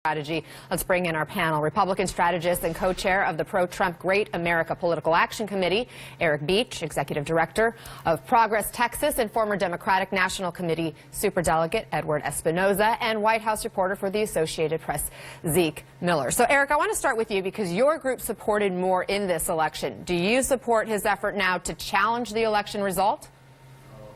Strategy. Let's bring in our panel. Republican strategist and co-chair of the pro-Trump Great America Political Action Committee, Eric Beach, executive director of Progress Texas, and former Democratic National Committee superdelegate Edward Espinoza, and White House reporter for the Associated Press, Zeke Miller. So, Eric, I want to start with you because your group supported Moore in this election. Do you support his effort now to challenge the election result?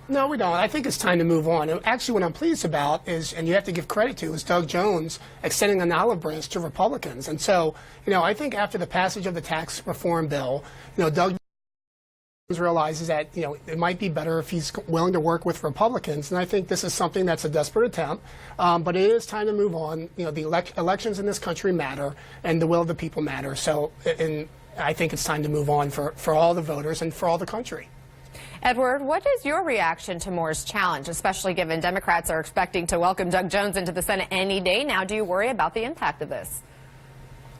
No, we don't. I think it's time to move on. And actually, what I'm pleased about is, and you have to give credit to, is Doug Jones extending an olive branch to Republicans. And so, I think after the passage of the tax reform bill, Doug Jones realizes that, it might be better if he's willing to work with Republicans. And I think this is something that's a desperate attempt. But it is time to move on. The elections in this country matter, and the will of the people matter. So, and I think it's time to move on for all the voters and for all the country. Edward, what is your reaction to Moore's challenge, especially given Democrats are expecting to welcome Doug Jones into the Senate any day now? Do you worry about the impact of this?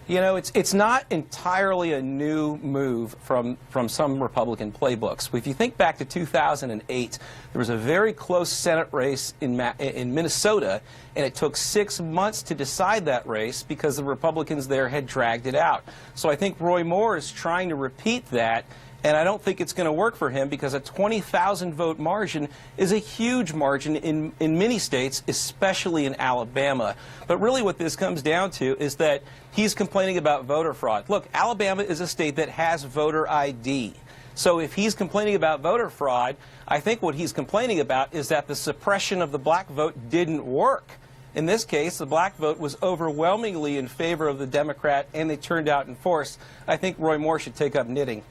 It's not entirely a new move from some Republican playbooks. If you think back to 2008, there was a very close Senate race in Minnesota, and it took 6 months to decide that race because the Republicans there had dragged it out. So I think Roy Moore is trying to repeat that. And I don't think it's going to work for him because a 20,000 vote margin is a huge margin in many states, especially in Alabama. But really what this comes down to is that he's complaining about voter fraud. Look, Alabama is a state that has voter ID. So if he's complaining about voter fraud, I think what he's complaining about is that the suppression of the black vote didn't work. In this case, the black vote was overwhelmingly in favor of the Democrat, and they turned out in force. I think Roy Moore should take up knitting.